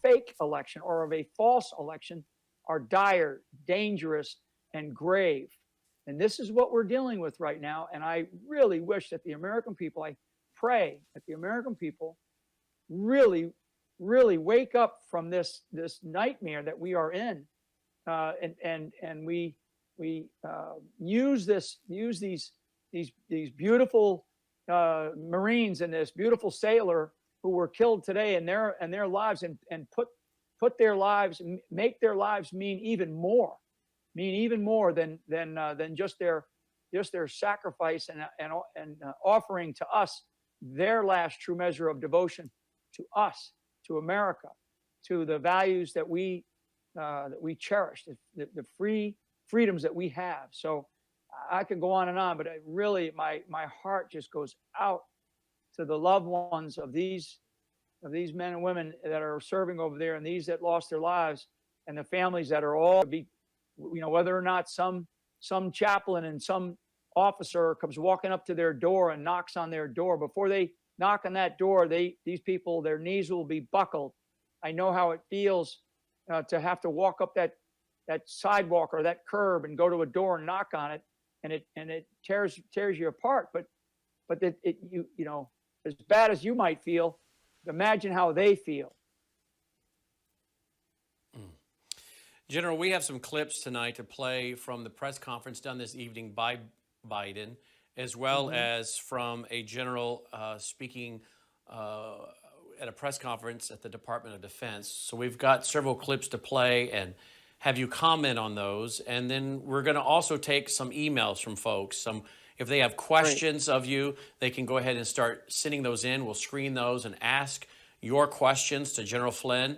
fake election or of a false election are dire, dangerous, and grave. And this is what we're dealing with right now. And I really wish that the American people, I pray that the American people really, really wake up from this nightmare that we are in, and we use these beautiful Marines and this beautiful sailor who were killed today and their lives, and put their lives, make their lives mean even more than just their sacrifice and offering to us their last true measure of devotion to us, to America, to the values that we cherish, the freedoms that we have. So I could go on and on, but I really, my heart just goes out to the loved ones of these men and women that are serving over there, and these that lost their lives, and the families that are all whether or not some chaplain and some officer comes walking up to their door and knocks on their door. Before they knock on that door, these people, their knees will be buckled. I know how it feels to have to walk up that sidewalk or that curb and go to a door and knock on it, and it tears you apart. But as bad as you might feel, imagine how they feel. General, we have some clips tonight to play from the press conference done this evening by Biden, as well as from a general speaking at a press conference at the Department of Defense. So we've got several clips to play and have you comment on those. And then we're going to also take some emails from folks. If they have questions of you, they can go ahead and start sending those in. We'll screen those and ask your questions to General Flynn.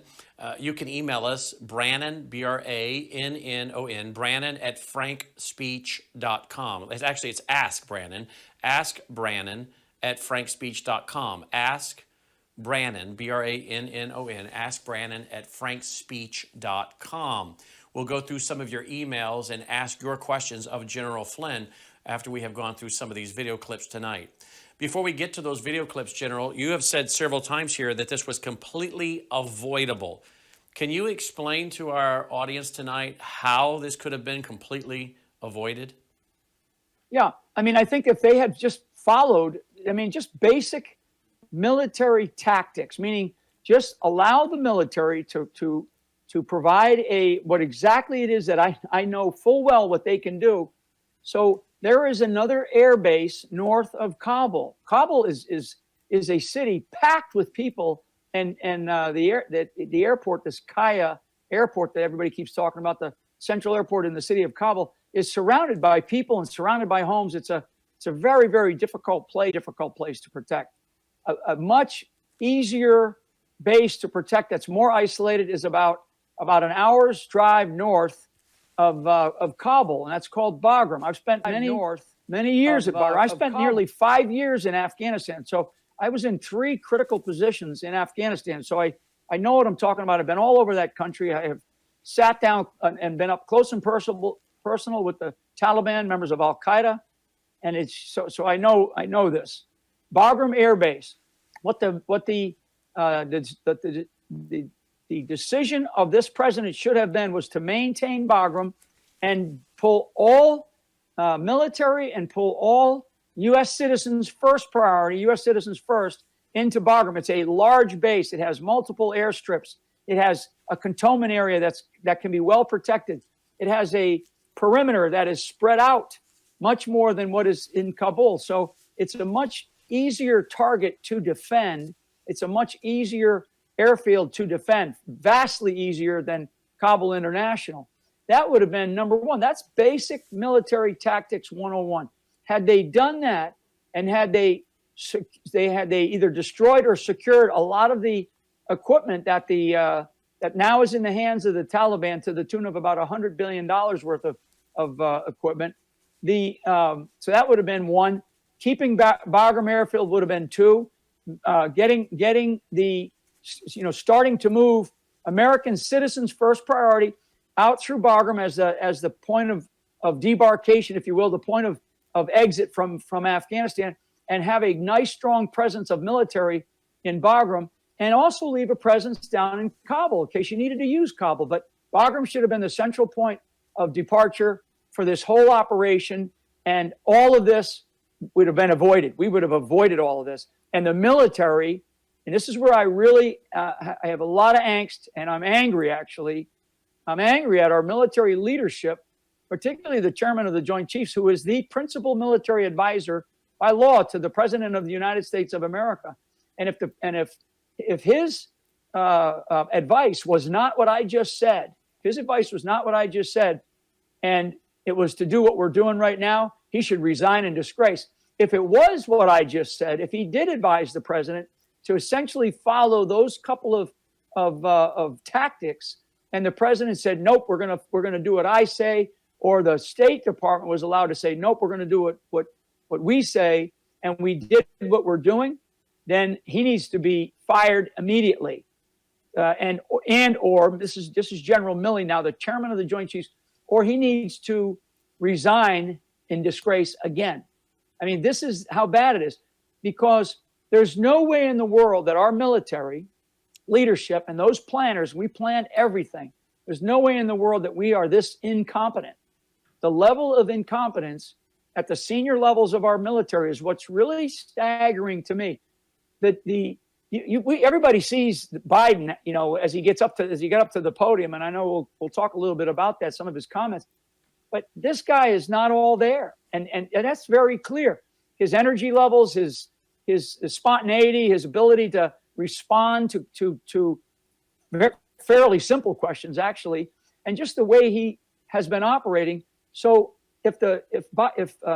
You can email us, Brannon, B-R-A-N-N-O-N, Brannon at frankspeech.com. It's Ask Brannon. Ask Brannon at frankspeech.com. Ask Brannon, B-R-A-N-N-O-N, Ask Brannon at frankspeech.com. We'll go through some of your emails and ask your questions of General Flynn after we have gone through some of these video clips tonight. Before we get to those video clips, General, you have said several times here that this was completely avoidable. Can you explain to our audience tonight how this could have been completely avoided? Yeah, I think if they had just followed, just basic military tactics, meaning just allow the military to provide what exactly it is that I know full well what they can do. So there is another air base north of Kabul. Kabul is a city packed with people, and the airport, this Kaya airport that everybody keeps talking about, the central airport in the city of Kabul, is surrounded by people and surrounded by homes. It's a very, very difficult place to protect. A much easier base to protect that's more isolated is about an hour's drive north of Kabul, and that's called Bagram. I've spent many years at Bagram. I spent nearly 5 years in Afghanistan, so I was in 3 critical positions in Afghanistan. So I know what I'm talking about. I've been all over that country. I have sat down and been up close and personal with the Taliban, members of Al Qaeda, and it's so I know this. Bagram Air Base. What the decision of this president should have been was to maintain Bagram and pull all military and pull all U.S. citizens first priority, U.S. citizens first, into Bagram. It's a large base. It has multiple airstrips. It has a cantonment area that can be well protected. It has a perimeter that is spread out much more than what is in Kabul. So it's a much easier target to defend. It's a much easier airfield to defend, vastly easier than Kabul International. That would have been number one. That's basic military tactics 101. Had they done that, and had they either destroyed or secured a lot of the equipment that that now is in the hands of the Taliban to the tune of about $100 billion worth of equipment. So that would have been one. Keeping Bagram Airfield would have been two. Getting the starting to move American citizens first priority out through Bagram as the point of debarkation, if you will, the point of exit from Afghanistan, and have a nice strong presence of military in Bagram, and also leave a presence down in Kabul in case you needed to use Kabul. But Bagram should have been the central point of departure for this whole operation, and all of this would have been avoided. We would have avoided all of this. And the military, and this is where I really I have a lot of angst, and I'm angry, actually. I'm angry at our military leadership, particularly the chairman of the Joint Chiefs, who is the principal military advisor by law to the President of the United States of America. And if his advice was not what I just said, his advice was not what I just said, and it was to do what we're doing right now, he should resign in disgrace. If it was what I just said, if he did advise the president to essentially follow those couple of tactics, and the president said, nope, we're gonna do what I say, or the State Department was allowed to say, nope, we're gonna do what we say, and we did what we're doing, then he needs to be fired immediately. Or this is General Milley now, the chairman of the Joint Chiefs, or he needs to resign in disgrace again. I mean, this is how bad it is, because there's no way in the world that our military leadership and those planners, we planned everything. There's no way in the world that we are this incompetent. The level of incompetence at the senior levels of our military is what's really staggering to me. That everybody sees Biden, as he got up to the podium, and I know we'll talk a little bit about that, some of his comments, but this guy is not all there, and that's very clear. His energy levels, his spontaneity, his ability to respond to fairly simple questions, actually, and just the way he has been operating. So if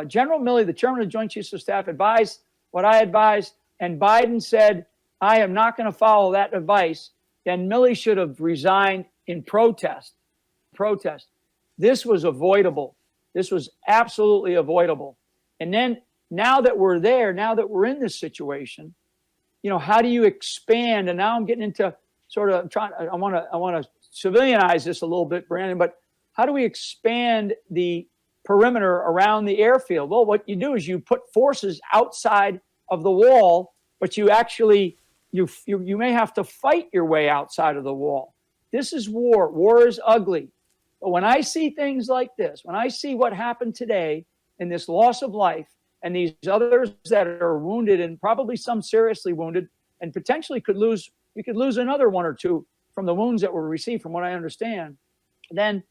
General Milley, the chairman of the Joint Chiefs of Staff, advised what I advised, and Biden said, I am not going to follow that advice, then Milley should have resigned in protest. This was avoidable. This was absolutely avoidable. And then now that we're there, now that we're in this situation, how do you expand? And now I'm getting into sort of I want to civilianize this a little bit, Brandon, but how do we expand the perimeter around the airfield? Well, what you do is you put forces outside of the wall, but you actually, you may have to fight your way outside of the wall. This is war. War is ugly. But when I see things like this, when I see what happened today in this loss of life, and these others that are wounded, and probably some seriously wounded, and potentially we could lose another one or two from the wounds that were received, from what I understand. Then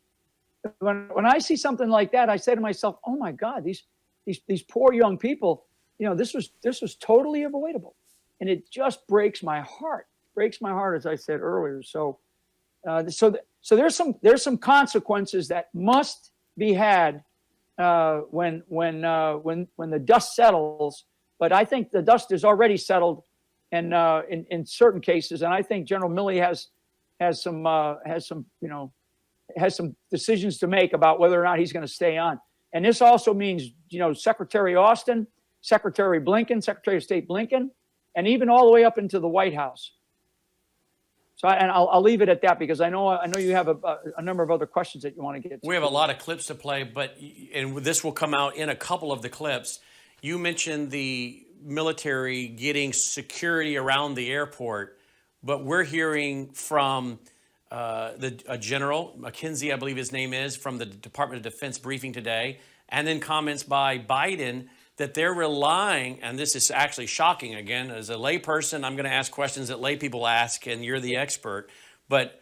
when I see something like that, I say to myself, oh my God, these poor young people, this was totally avoidable. And it just breaks my heart, as I said earlier. So there's some consequences that must be had when the dust settles. But I think the dust is already settled, and in certain cases, and I think General Milley has some decisions to make about whether or not he's going to stay on. And this also means, Secretary Austin, Secretary Blinken, Secretary of State Blinken, and even all the way up into the White House. So I'll leave it at that, because I know you have a number of other questions that you want to get to. We have a lot of clips to play, and this will come out in a couple of the clips. You mentioned the military getting security around the airport, but we're hearing from a general, McKenzie, I believe his name is, from the Department of Defense briefing today, and then comments by Biden that they're relying, and this is actually shocking again, as a layperson, I'm going to ask questions that lay people ask, and you're the expert, but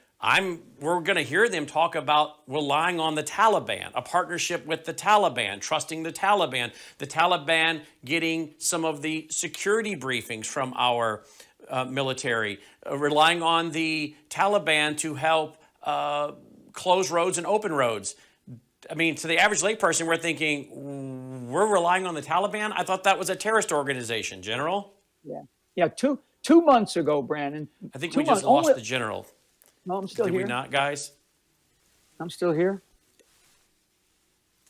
we're going to hear them talk about relying on the Taliban, a partnership with the Taliban, trusting the Taliban getting some of the security briefings from our military, relying on the Taliban to help close roads and open roads. I mean, to the average layperson, we're thinking, we're relying on the Taliban? I thought that was a terrorist organization, General. Yeah. Two months ago, Brandon. I think we just lost the general. No, I'm still here. Did we not, guys? I'm still here.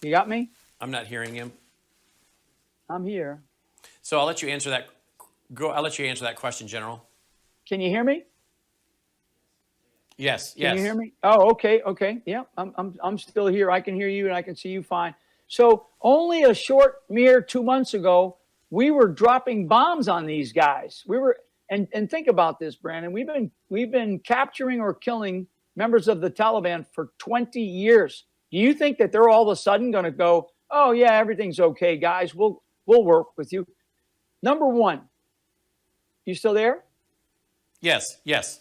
You got me? I'm not hearing him. I'm here. So I'll let you answer that. I'll let you answer that question, General. Can you hear me? Yes. Can you hear me? Oh, okay. Yeah, I'm still here. I can hear you and I can see you fine. So only a mere 2 months ago, we were dropping bombs on these guys. And think about this, Brandon. We've been capturing or killing members of the Taliban for 20 years. Do you think that they're all of a sudden going to go, oh yeah, everything's okay, guys. We'll work with you. Number one, you still there? Yes, yes.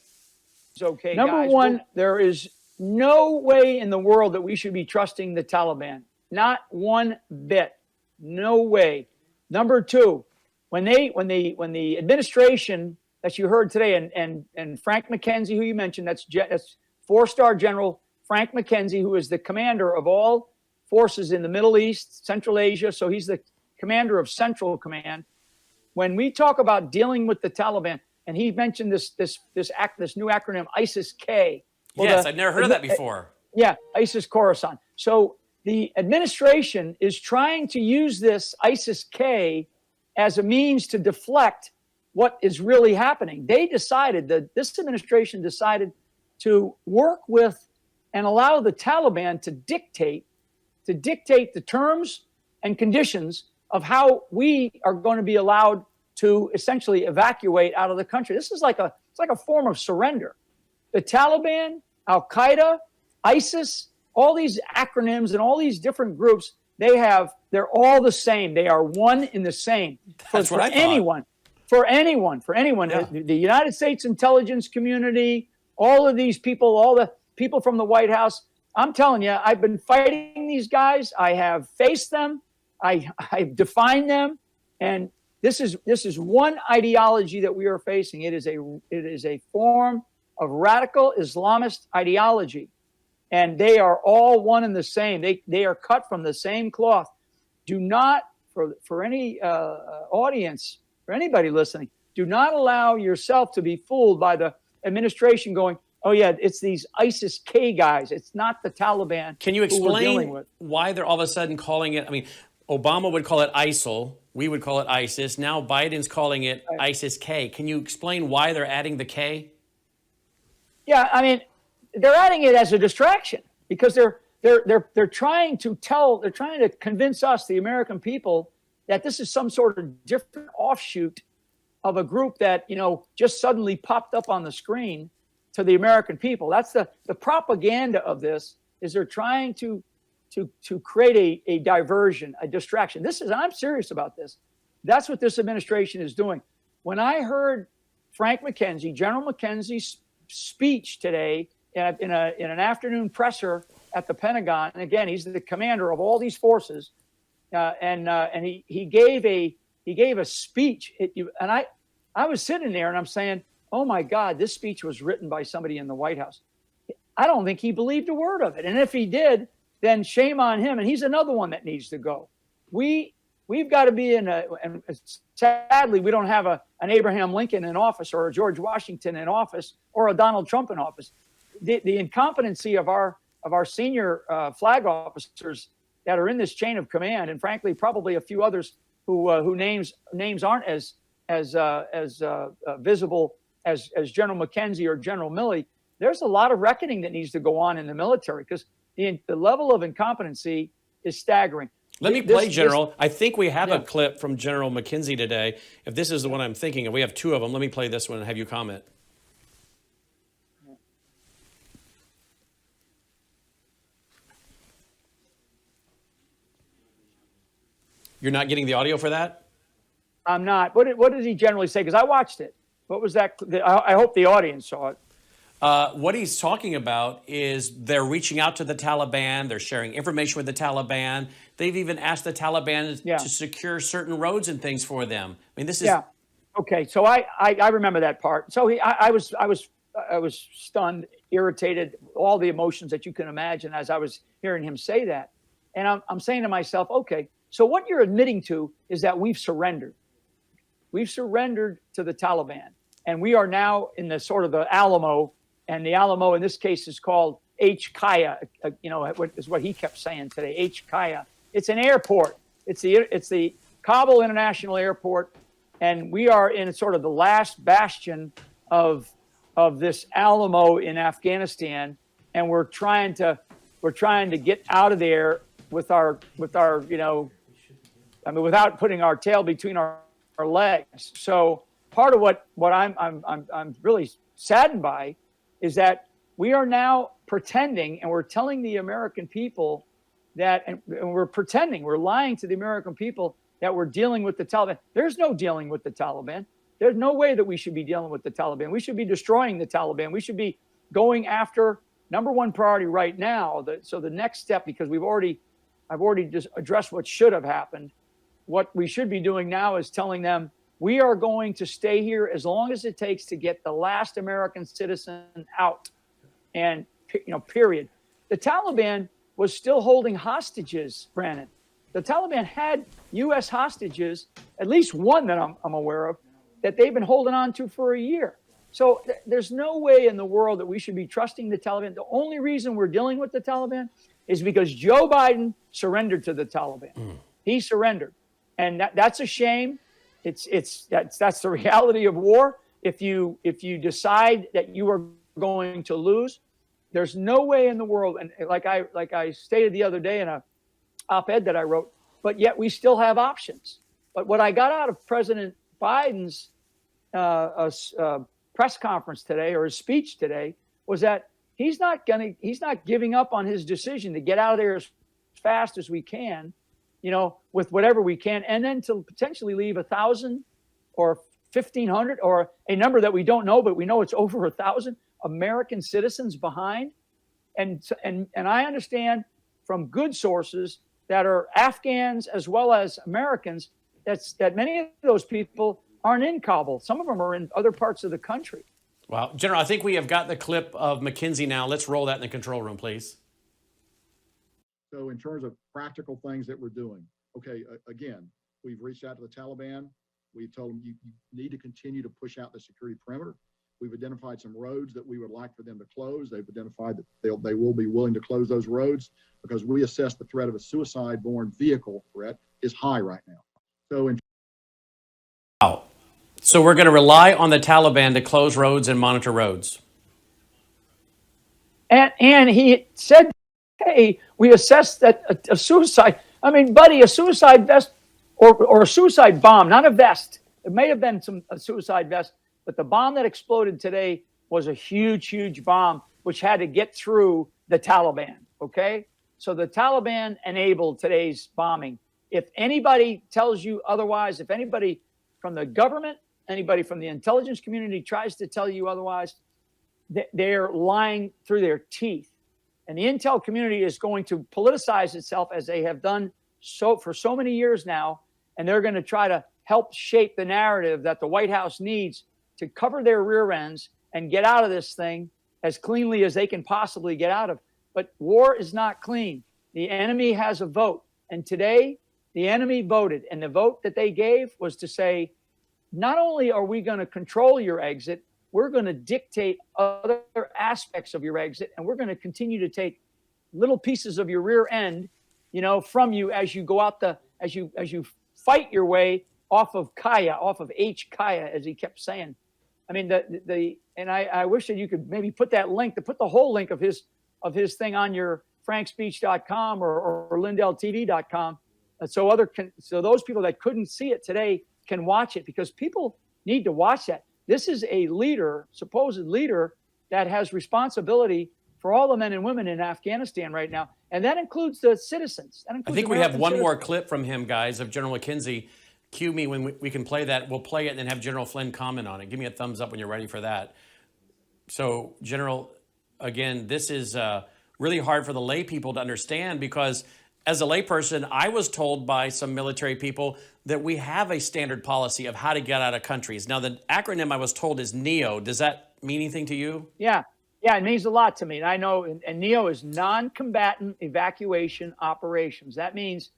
It's okay. Number one, there is no way in the world that we should be trusting the Taliban. Not one bit. No way. Number two, when the administration that you heard today and Frank McKenzie, who you mentioned, that's 4-star General Frank McKenzie, who is the commander of all forces in the Middle East, Central Asia. So he's the commander of Central Command. When we talk about dealing with the Taliban, and he mentioned this new acronym, ISIS-K. Well, yes, I've never heard of that before. Yeah, ISIS-Khorasan. So the administration is trying to use this ISIS-K as a means to deflect what is really happening. This administration decided to work with and allow the Taliban to dictate the terms and conditions of how we are going to be allowed to essentially evacuate out of the country. This is like a form of surrender. The Taliban, Al-Qaeda, ISIS, all these acronyms and all these different groups, they're all the same. They are one in the same. That's what I thought. For anyone. Yeah. The United States intelligence community, all of these people, all the people from the White House, I'm telling you, I've been fighting these guys. I have faced them. I've defined them. And this is one ideology that we are facing. It is a form of radical Islamist ideology. And they are all one and the same. They are cut from the same cloth. Do not, for any audience, for anybody listening, do not allow yourself to be fooled by the administration going, oh yeah, it's these ISIS-K guys. It's not the Taliban. Can you who we're dealing explain with. why they're all of a sudden calling it? I mean, Obama would call it ISIL. We would call it ISIS. Now Biden's calling it ISIS-K. Can you explain why they're adding the K? Yeah, I mean, they're adding it as a distraction because they're trying to convince us, the American people, that this is some sort of different offshoot of a group that, just suddenly popped up on the screen to the American people. That's the propaganda of this, is they're trying to create a diversion, a distraction. I'm serious about this. That's what this administration is doing. When I heard Frank McKenzie, General McKenzie's speech today in an afternoon presser at the Pentagon, and again, he's the commander of all these forces, and he gave a speech. And I was sitting there and I'm saying, oh my God, this speech was written by somebody in the White House. I don't think he believed a word of it. And if he did, then shame on him. And he's another one that needs to go. We've got to be and sadly, we don't have an Abraham Lincoln in office or a George Washington in office or a Donald Trump in office. The incompetency of our senior flag officers that are in this chain of command, and frankly, probably a few others who names aren't as visible as General McKenzie or General Milley. There's a lot of reckoning that needs to go on in the military because the level of incompetency is staggering. Let me play, General. I think we have a clip from General McKenzie today. If this is the one I'm thinking of, we have two of them. Let me play this one and have you comment. You're not getting the audio for that? I'm not. What does he generally say? Because I watched it. What was that? I hope the audience saw it. What he's talking about is they're reaching out to the Taliban. They're sharing information with the Taliban. They've even asked the Taliban to secure certain roads and things for them. I mean, this is... Yeah. Okay. So I remember that part. So I was stunned, irritated, all the emotions that you can imagine as I was hearing him say that. And I'm saying to myself, okay, so what you're admitting to is that we've surrendered. We've surrendered to the Taliban. And we are now in the sort of the Alamo. And the Alamo in this case is called H-Kaya, is what he kept saying today, H-Kaya. It's an airport. It's the Kabul International Airport. And we are in sort of the last bastion of this Alamo in Afghanistan. And we're trying to get out of there with our without putting our tail between our legs. So part of what I'm really saddened by is that we are now pretending, and we're telling the American people that, and we're pretending, we're lying to the American people that we're dealing with the Taliban. There's no dealing with the Taliban. There's no way that we should be dealing with the Taliban. We should be destroying the Taliban. We should be going after number one priority right now. So the next step, because I've already just addressed what should have happened. What we should be doing now is telling them we are going to stay here as long as it takes to get the last American citizen out. And, period. The Taliban was still holding hostages, Brandon. The Taliban had U.S. hostages, at least one that I'm aware of, that they've been holding on to for a year. So there's no way in the world that we should be trusting the Taliban. The only reason we're dealing with the Taliban is because Joe Biden surrendered to the Taliban. He surrendered. And that's a shame. That's the reality of war. If you decide that you are going to lose, there's no way in the world. And like I stated the other day in a op-ed that I wrote, but yet we still have options. But what I got out of President Biden's press conference today, or his speech today, was that he's not giving up on his decision to get out of there as fast as we can, with whatever we can, and then to potentially leave 1,000 or 1,500 or a number that we don't know, but we know it's over 1,000 American citizens behind. And I understand from good sources that are Afghans as well as Americans that many of those people aren't in Kabul. Some of them are in other parts of the country. Wow. General, I think we have got the clip of McKenzie now. Let's roll that in the control room, please. So in terms of practical things that we're doing, okay, again, we've reached out to the Taliban. We've told them you need to continue to push out the security perimeter. We've identified some roads that we would like for them to close. They've identified that they will be willing to close those roads because we assess the threat of a suicide-borne vehicle threat is high right now. So we're going to rely on the Taliban to close roads and monitor roads. And he said, hey, we assessed that a suicide, buddy, a suicide vest or a suicide bomb, not a vest. It may have been a suicide vest, but the bomb that exploded today was a huge, huge bomb, which had to get through the Taliban, okay? So the Taliban enabled today's bombing. If anybody tells you otherwise, if anybody from the government, anybody from the intelligence community tries to tell you otherwise, they're lying through their teeth. And the intel community is going to politicize itself as they have done for so many years now. And they're going to try to help shape the narrative that the White House needs to cover their rear ends and get out of this thing as cleanly as they can possibly get out of. But war is not clean. The enemy has a vote. And today, the enemy voted. And the vote that they gave was to say, not only are we going to control your exit, we're going to dictate other aspects of your exit, and we're going to continue to take little pieces of your rear end, from you as you go out as you fight your way off of Kaya, off of H Kaya, as he kept saying. And I wish that you could maybe put that link, to put the whole link of his thing on your frankspeech.com or lindelltv.com, so those people that couldn't see it today can watch it, because people need to watch that. This is a leader, supposed leader, that has responsibility for all the men and women in Afghanistan right now. And that includes the citizens. I think we have one more clip from him, guys, of General McKenzie. Cue me when we can play that. We'll play it and then have General Flynn comment on it. Give me a thumbs up when you're ready for that. So, General, again, this is really hard for the lay people to understand, because as a layperson, I was told by some military people that we have a standard policy of how to get out of countries. Now, the acronym I was told is NEO. Does that mean anything to you? Yeah, it means a lot to me. And I know, and NEO is non-combatant evacuation operations. That means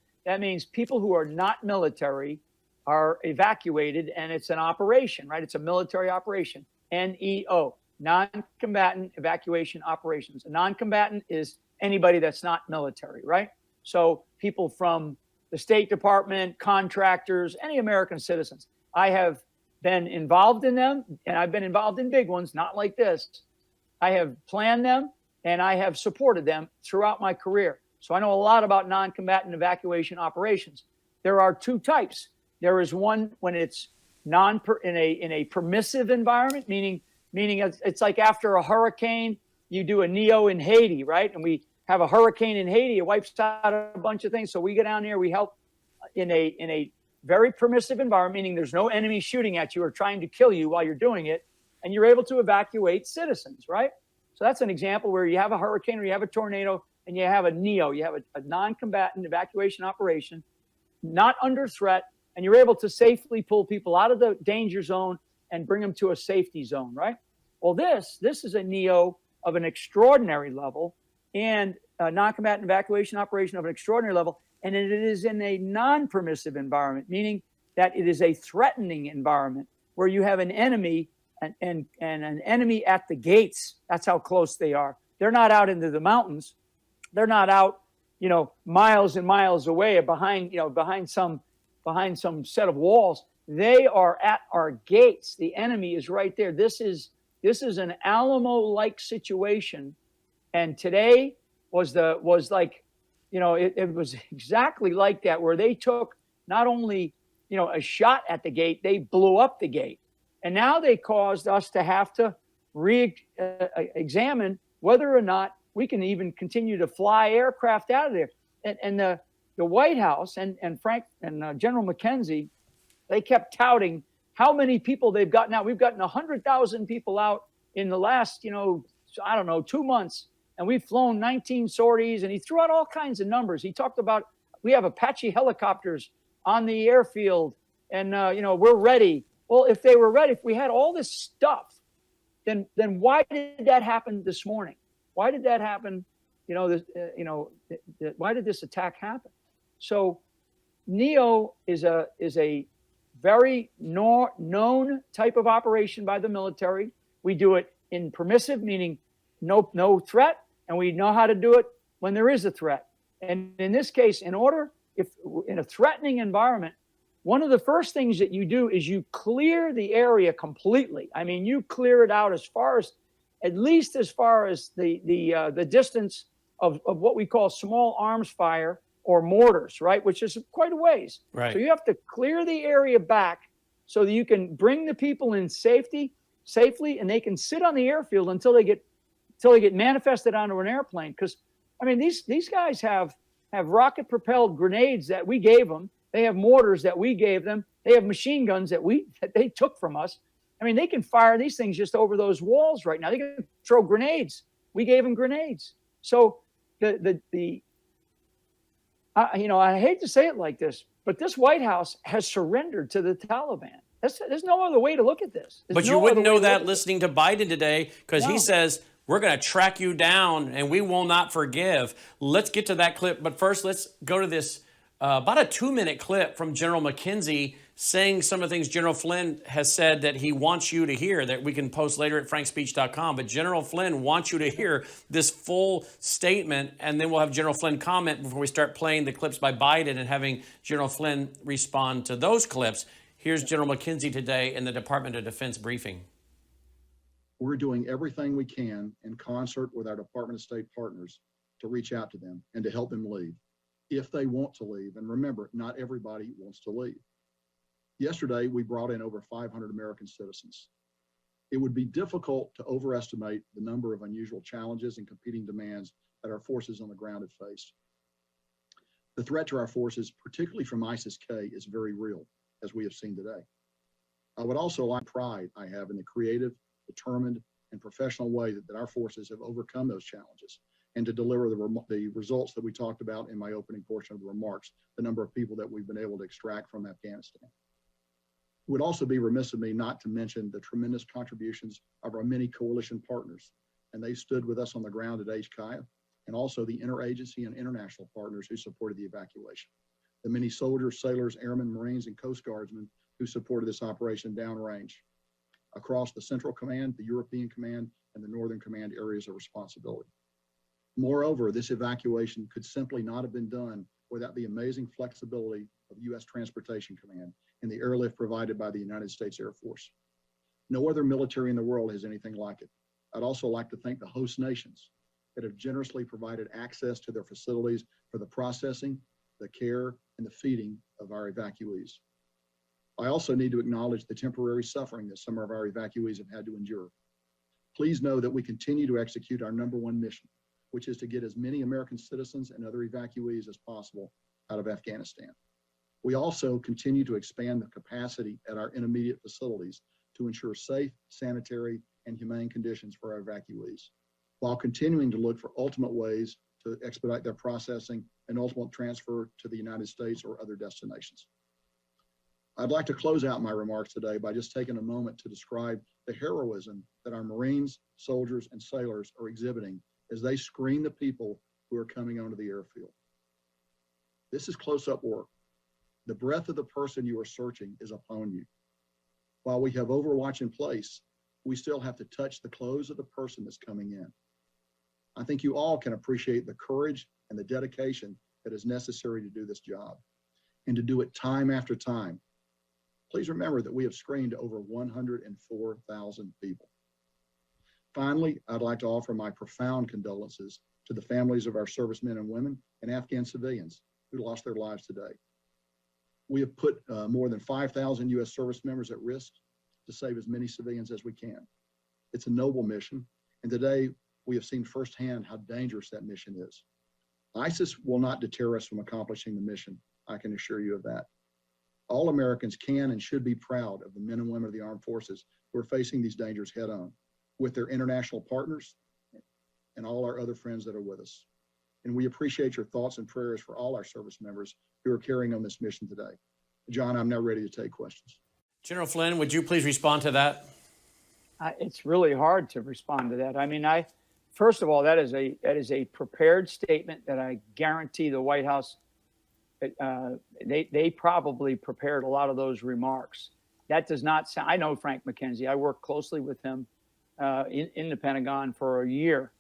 people who are not military are evacuated, and it's an operation, right? It's a military operation. NEO, non-combatant evacuation operations. A non-combatant is anybody that's not military, right? So people from the State Department, contractors, any American citizens. I have been involved in them, and I've been involved in big ones, not like this. I have planned them, and I have supported them throughout my career. So I know a lot about non-combatant evacuation operations. There are two types. There is one when it's in a permissive environment, meaning it's like after a hurricane, you do a NEO in Haiti, right? And we have a hurricane in Haiti, it wipes out a bunch of things. So we get down there, we help in a very permissive environment, meaning there's no enemy shooting at you or trying to kill you while you're doing it, and you're able to evacuate citizens, right? So that's an example where you have a hurricane or you have a tornado and you have a NEO, you have a non-combatant evacuation operation, not under threat, and you're able to safely pull people out of the danger zone and bring them to a safety zone, right? Well, this is a NEO of an extraordinary level and a non-combatant evacuation operation of an extraordinary level, and it is in a non-permissive environment, meaning that it is a threatening environment where you have an enemy and an enemy at the gates. That's how close they are. They're not out into the mountains. They're not out, miles and miles away behind some set of walls. They are at our gates. The enemy is right there. This is an Alamo-like situation. And today was like, it was exactly like that, where they took not only, a shot at the gate, they blew up the gate. And now they caused us to have to examine whether or not we can even continue to fly aircraft out of there. And the White House and Frank and General McKenzie, they kept touting how many people they've gotten out. We've gotten 100,000 people out in the last, 2 months. And we've flown 19 sorties. And he threw out all kinds of numbers. He talked about, we have Apache helicopters on the airfield and, we're ready. Well, if they were ready, if we had all this stuff, then why did that happen this morning? Why did that happen? Why did this attack happen? So NEO is a very known type of operation by the military. We do it in permissive, meaning no threat, and we know how to do it when there is a threat. And in this case, if in a threatening environment, one of the first things that you do is you clear the area completely. I mean, you clear it out at least as far as the distance of what we call small arms fire or mortars, right? Which is quite a ways. Right. So you have to clear the area back so that you can bring the people in safely, and they can sit on the airfield until they get manifested onto an airplane. Because I mean, these guys have rocket propelled grenades that we gave them. They have mortars that we gave them. They have machine guns that they took from us. I mean, they can fire these things just over those walls right now. They can throw grenades. We gave them grenades. So I hate to say it like this, but this White House has surrendered to the Taliban. There's no other way to look at this. But you wouldn't know that listening to Biden today, because he says, we're going to track you down and we will not forgive. Let's get to that clip. But first, let's go to this about a 2-minute clip from General McKenzie saying some of the things General Flynn has said that he wants you to hear, that we can post later at frankspeech.com. But General Flynn wants you to hear this full statement, and then we'll have General Flynn comment before we start playing the clips by Biden and having General Flynn respond to those clips. Here's General McKenzie today in the Department of Defense briefing. We're doing everything we can in concert with our Department of State partners to reach out to them and to help them leave if they want to leave. And remember, not everybody wants to leave. Yesterday, we brought in over 500 American citizens. It would be difficult to overestimate the number of unusual challenges and competing demands that our forces on the ground have faced. The threat to our forces, particularly from ISIS-K, is very real, as we have seen today. I would also like pride I have in the creative, determined, and professional way that our forces have overcome those challenges and to deliver the results that we talked about in my opening portion of the remarks, the number of people that we've been able to extract from Afghanistan. It would also be remiss of me not to mention the tremendous contributions of our many coalition partners, and they stood with us on the ground at HKIA, and also the interagency and international partners who supported the evacuation. The many soldiers, sailors, airmen, Marines, and Coast Guardsmen who supported this operation downrange across the Central Command, the European Command, and the Northern Command areas of responsibility. Moreover, this evacuation could simply not have been done without the amazing flexibility of U.S. Transportation Command and the airlift provided by the United States Air Force. No other military in the world has anything like it. I'd also like to thank the host nations that have generously provided access to their facilities for the processing, the care, and the feeding of our evacuees. I also need to acknowledge the temporary suffering that some of our evacuees have had to endure. Please know that we continue to execute our number one mission, which is to get as many American citizens and other evacuees as possible out of Afghanistan. We also continue to expand the capacity at our intermediate facilities to ensure safe, sanitary, and humane conditions for our evacuees, while continuing to look for ultimate ways to expedite their processing and ultimate transfer to the United States or other destinations. I'd like to close out my remarks today by just taking a moment to describe the heroism that our Marines, soldiers, and sailors are exhibiting as they screen the people who are coming onto the airfield. This is close-up work. The breath of the person you are searching is upon you. While we have Overwatch in place, we still have to touch the clothes of the person that's coming in. I think you all can appreciate the courage and the dedication that is necessary to do this job and to do it time after time. Please remember that we have screened over 104,000 people. Finally, I'd like to offer my profound condolences to the families of our servicemen and women and Afghan civilians who lost their lives today. We have put more than 5,000 U.S. service members at risk to save as many civilians as we can. It's a noble mission, and today we have seen firsthand how dangerous that mission is. ISIS will not deter us from accomplishing the mission, I can assure you of that. All Americans can and should be proud of the men and women of the armed forces who are facing these dangers head on with their international partners and all our other friends that are with us. And we appreciate your thoughts and prayers for all our service members who are carrying on this mission today. John, I'm now ready to take questions. General Flynn, would you please respond to that? It's really hard to respond to that. I mean, first of all, that is a prepared statement that I guarantee the White House, they probably prepared a lot of those remarks. That does not sound. I know Frank McKenzie. I worked closely with him in the Pentagon for a year,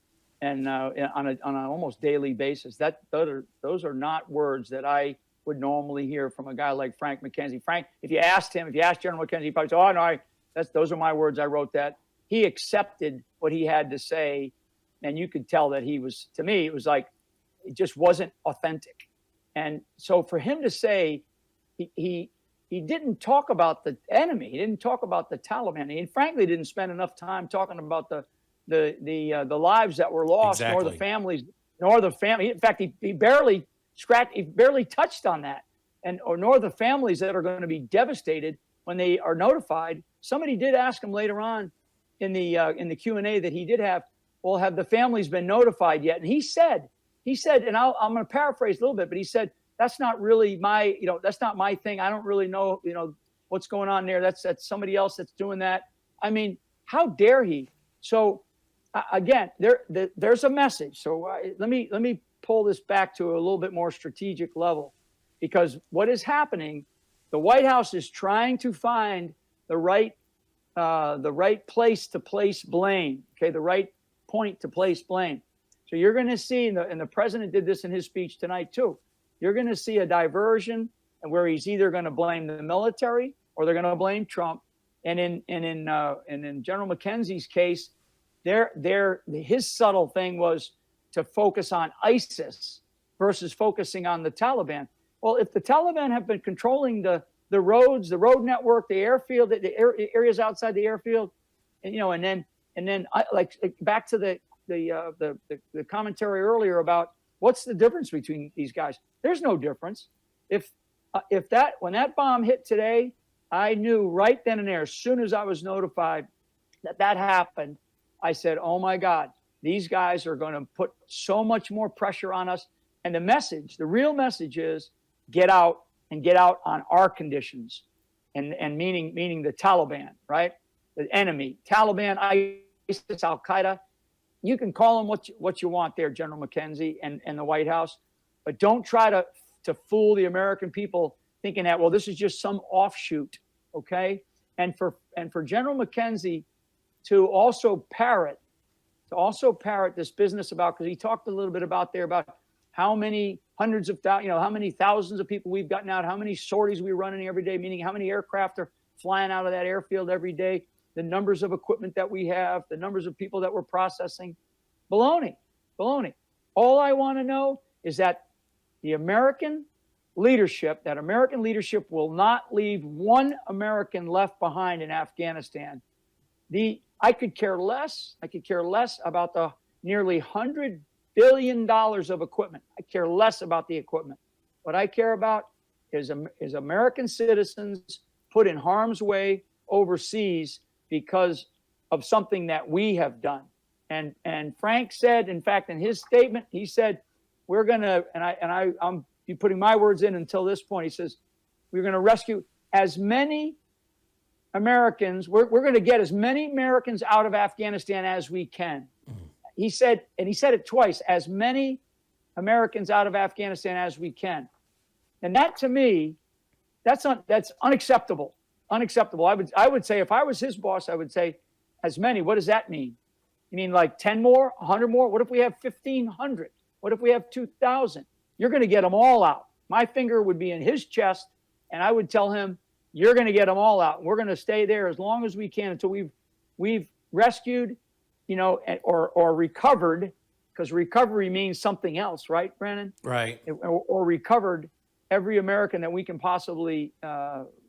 and on an almost daily basis. Those are not words that I would normally hear from a guy like Frank McKenzie. Frank, if you asked General McKenzie, he'd probably say, "Oh no, those are my words. I wrote that." He accepted what he had to say, and you could tell that he was. To me, it was like it just wasn't authentic. And so for him to say he didn't talk about the enemy, he didn't talk about the Taliban, he frankly didn't spend enough time talking about the lives that were lost, Exactly. nor the family. In fact, he barely touched on that, nor the families that are going to be devastated when they are notified. Somebody did ask him later on in the Q&A that he did have, well, have the families been notified yet? And he said, and I'm going to paraphrase a little bit, but he said, that's not really that's not my thing. I don't really know, what's going on there. That's somebody else that's doing that. I mean, how dare he? So again, there's a message. So let me pull this back to a little bit more strategic level, because what is happening, the White House is trying to find the right place to place blame. Okay, the right point to place blame. So you're going to see, and the president did this in his speech tonight too, you're going to see a diversion where he's either going to blame the military or they're going to blame Trump. And in General McKenzie's case, his subtle thing was to focus on ISIS versus focusing on the Taliban. Well, if the Taliban have been controlling the roads, the road network, the airfield, the areas outside the airfield, and then back to the commentary earlier about what's the difference between these guys? There's no difference. When that bomb hit today, I knew right then and there, as soon as I was notified that happened, I said, oh my God, these guys are going to put so much more pressure on us. And the real message is get out on our conditions, and meaning the Taliban, right? The enemy, Taliban, ISIS, Al Qaeda. You can call them what you want there, General McKenzie and the White House, but don't try to fool the American people thinking that, well, this is just some offshoot, okay? And for General McKenzie to also parrot this business about, because he talked a little bit about how many hundreds of thousands, how many thousands of people we've gotten out, how many sorties we run in every day, meaning how many aircraft are flying out of that airfield every day, the numbers of equipment that we have, the numbers of people that we're processing. Baloney. All I want to know is that the American leadership, that American leadership will not leave one American left behind in Afghanistan. I could care less. I could care less about the nearly $100 billion of equipment. I care less about the equipment. What I care about is American citizens put in harm's way overseas because of something that we have done. And Frank said, in fact, in his statement, he said, we're going to, I'm putting my words in until this point. He says, we're going to rescue as many Americans. We're going to get as many Americans out of Afghanistan as we can. He said, and he said it twice, as many Americans out of Afghanistan as we can. And that, to me, that's unacceptable. Unacceptable. I would say, if I was his boss, I would say, as many. What does that mean? You mean like 10 more, 100 more? What if we have 1,500? What if we have 2,000? You're going to get them all out. My finger would be in his chest, and I would tell him, you're going to get them all out. We're going to stay there as long as we can until we've rescued, or recovered, because recovery means something else, right, Brandon? Right. Or recovered every American that we can possibly,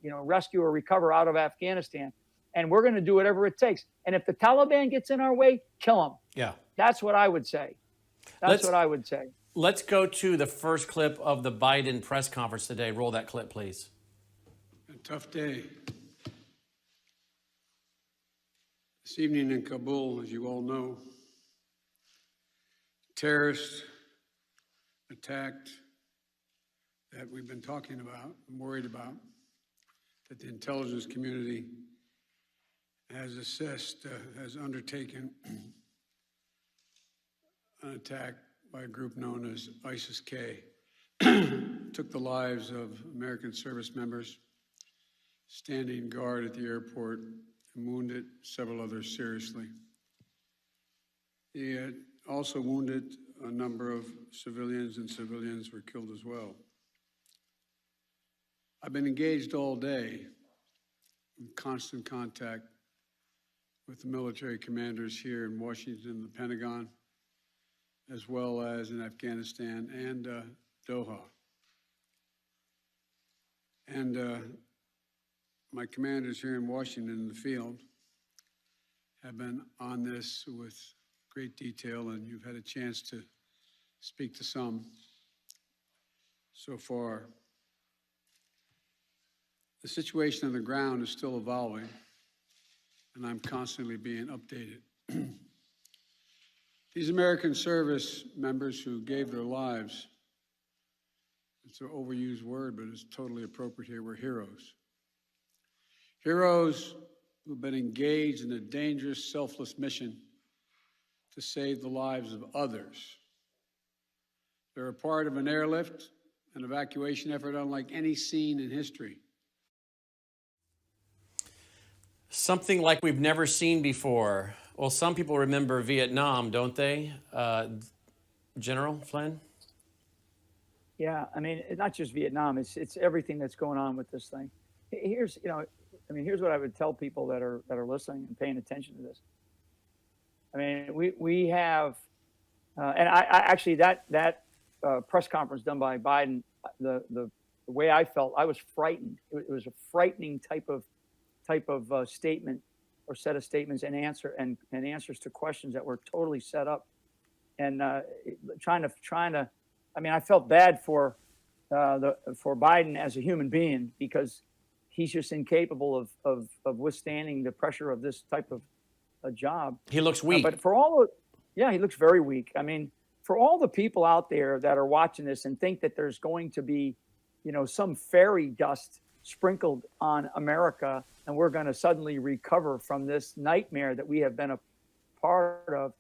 rescue or recover out of Afghanistan. And we're going to do whatever it takes. And if the Taliban gets in our way, kill them. Yeah. That's what I would say. That's what I would say. Let's go to the first clip of the Biden press conference today. Roll that clip, please. A tough day. This evening in Kabul, as you all know, terrorists attacked that we've been talking about and worried about, that the intelligence community has assessed, has undertaken an attack by a group known as ISIS-K. Took the lives of American service members standing guard at the airport and wounded several others seriously. He had also wounded a number of civilians, and civilians were killed as well. I've been engaged all day in constant contact with the military commanders here in Washington, the Pentagon, as well as in Afghanistan and Doha. And my commanders here in Washington in the field have been on this with great detail, and you've had a chance to speak to some so far. The situation on the ground is still evolving, and I'm constantly being updated. These American service members who gave their lives, it's an overused word, but it's totally appropriate here, were heroes. Heroes who've been engaged in a dangerous, selfless mission to save the lives of others. They're a part of an airlift, an evacuation effort unlike any seen in history. Something like we've never seen before. Well, some people remember Vietnam, don't they, General Flynn? Yeah, I mean, it's not just Vietnam. It's everything that's going on with this thing. Here's what I would tell people that are listening and paying attention to this. I mean, we have, and I actually that press conference done by Biden, the way I felt, I was frightened. It was a frightening type of statement or set of statements and answers to questions that were totally set up, and trying to. I mean, I felt bad for Biden as a human being, because he's just incapable of withstanding the pressure of this type of a job. He looks weak. But he looks very weak. I mean, for all the people out there that are watching this and think that there's going to be, some fairy dust sprinkled on America and we're going to suddenly recover from this nightmare that we have been a part of,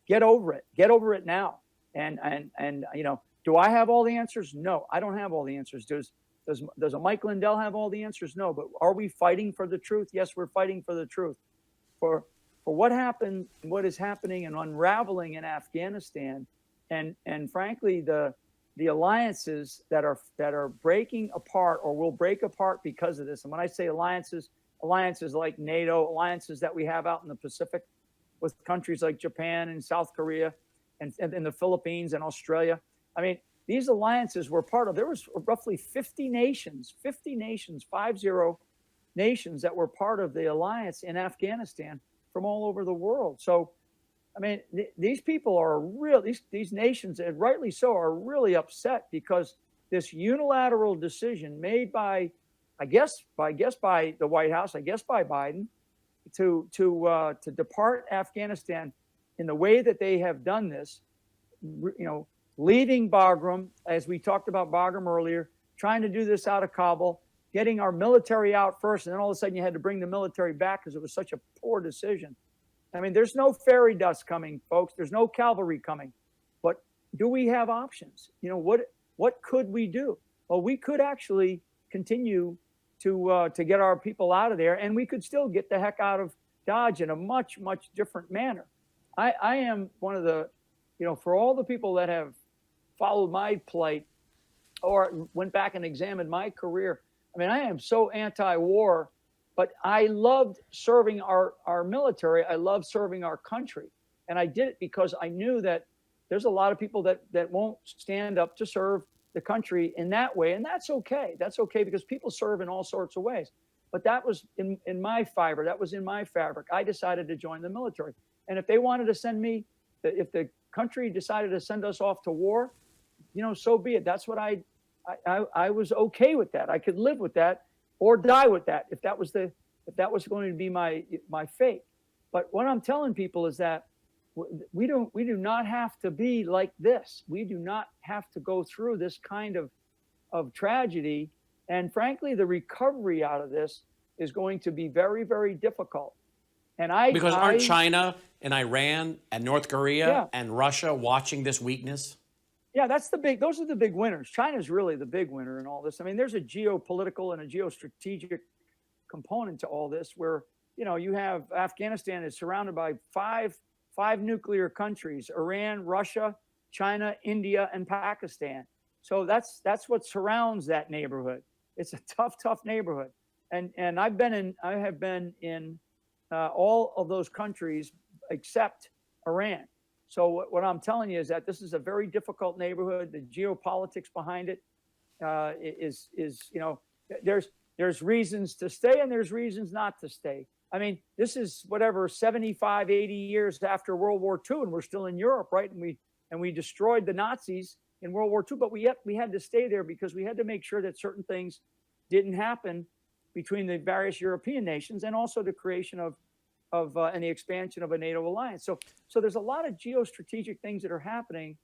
get over it. Get over it now. And do I have all the answers? No, I don't have all the answers. Does a Mike Lindell have all the answers? No, but are we fighting for the truth? Yes, we're fighting for the truth. For what happened, what is happening and unraveling in Afghanistan, and frankly, the alliances that are breaking apart or will break apart because of this. And when I say alliances like NATO, alliances that we have out in the Pacific with countries like Japan and South Korea and the Philippines and Australia. I mean, these alliances were part of. There was roughly 50 nations, 50 nations that were part of the alliance in Afghanistan from all over the world. So, I mean, these people are real. These nations, and rightly so, are really upset because this unilateral decision made by, I guess by the White House, I guess by Biden, to depart Afghanistan in the way that they have done this, leaving Bagram, as we talked about Bagram earlier, trying to do this out of Kabul, getting our military out first, and then all of a sudden you had to bring the military back because it was such a poor decision. I mean, there's no fairy dust coming, folks. There's no cavalry coming. But do we have options? What could we do? Well, we could actually continue to get our people out of there, and we could still get the heck out of Dodge in a much, much different manner. I am one of the, for all the people that have followed my plight or went back and examined my career, I mean, I am so anti-war, but I loved serving our military. I loved serving our country. And I did it because I knew that there's a lot of people that won't stand up to serve the country in that way. And that's okay. That's okay because people serve in all sorts of ways. But that was in my fiber. That was in my fabric. I decided to join the military. And if they wanted to send me, if the country decided to send us off to war, so be it. That's what I was okay with that. I could live with that or die with that if that was going to be my fate. But what I'm telling people is that we do not have to be like this. We do not have to go through this kind of tragedy. And frankly, the recovery out of this is going to be very, very difficult. And because aren't China and Iran and North Korea and Russia watching this weakness? Yeah, those are the big winners. China's really the big winner in all this. I mean, there's a geopolitical and a geostrategic component to all this where, you have Afghanistan is surrounded by five nuclear countries: Iran, Russia, China, India, and Pakistan. So that's what surrounds that neighborhood. It's a tough neighborhood. And I have been in all of those countries except Iran. So what I'm telling you is that this is a very difficult neighborhood. The geopolitics behind it is there's reasons to stay and there's reasons not to stay. I mean, this is 75, 80 years after World War II, and we're still in Europe, right? And we destroyed the Nazis in World War II, but we had to stay there because we had to make sure that certain things didn't happen between the various European nations, and also the creation of and the expansion of a NATO alliance. So there's a lot of geostrategic things that are happening